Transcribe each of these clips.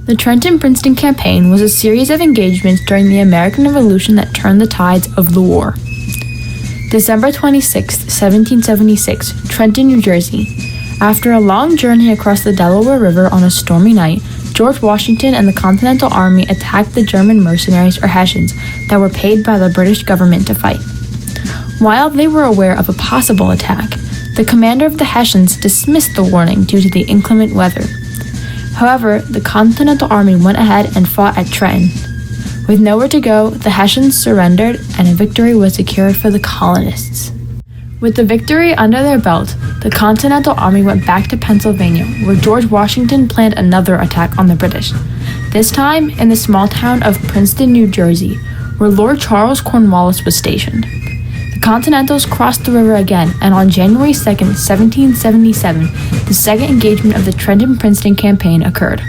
The Trenton-Princeton Campaign was a series of engagements during the American Revolution that turned the tides of the war. December 26, 1776, Trenton, New Jersey. After a long journey across the Delaware River on a stormy night, George Washington and the Continental Army attacked the German mercenaries or Hessians that were paid by the British government to fight. While they were aware of a possible attack, the commander of the Hessians dismissed the warning due to the inclement weather. However, the Continental Army went ahead and fought at Trenton. With nowhere to go, the Hessians surrendered and a victory was secured for the colonists. With the victory under their belt, the Continental Army went back to Pennsylvania, where George Washington planned another attack on the British, this time in the small town of Princeton, New Jersey, where Lord Charles Cornwallis was stationed. The Continentals crossed the river again, and on January 2, 1777, the second engagement of the Trenton-Princeton Campaign occurred.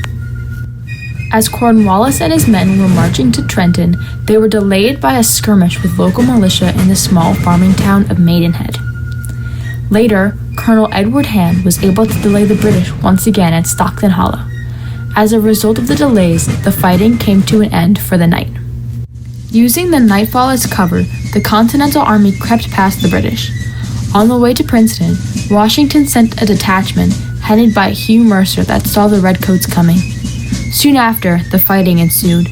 As Cornwallis and his men were marching to Trenton, they were delayed by a skirmish with local militia in the small farming town of Maidenhead. Later, Colonel Edward Hand was able to delay the British once again at Stockton Hollow. As a result of the delays, the fighting came to an end for the night. Using the nightfall as cover, the Continental Army crept past the British. On the way to Princeton, Washington sent a detachment headed by Hugh Mercer that saw the redcoats coming. Soon after, the fighting ensued.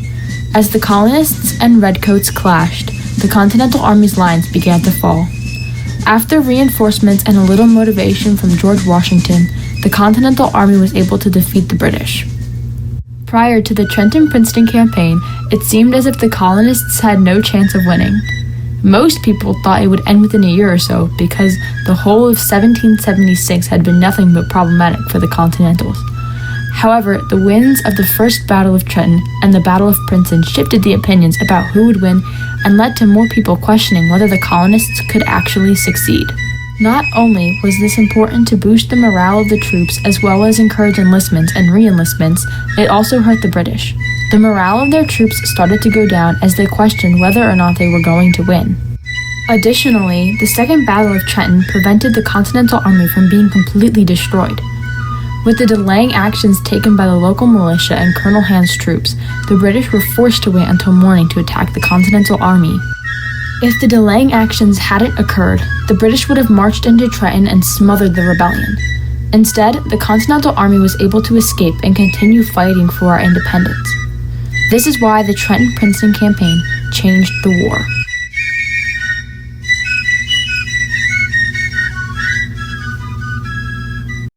As the colonists and redcoats clashed, the Continental Army's lines began to fall. After reinforcements and a little motivation from George Washington, the Continental Army was able to defeat the British. Prior to the Trenton-Princeton Campaign, it seemed as if the colonists had no chance of winning. Most people thought it would end within a year or so because the whole of 1776 had been nothing but problematic for the Continentals. However, the wins of the First Battle of Trenton and the Battle of Princeton shifted the opinions about who would win and led to more people questioning whether the colonists could actually succeed. Not only was this important to boost the morale of the troops as well as encourage enlistments and re-enlistments, it also hurt the British. The morale of their troops started to go down as they questioned whether or not they were going to win. Additionally, the Second Battle of Trenton prevented the Continental Army from being completely destroyed. With the delaying actions taken by the local militia and Colonel Hand's troops, the British were forced to wait until morning to attack the Continental Army. If the delaying actions hadn't occurred, the British would have marched into Trenton and smothered the rebellion. Instead, the Continental Army was able to escape and continue fighting for our independence. This is why the Trenton-Princeton Campaign changed the war.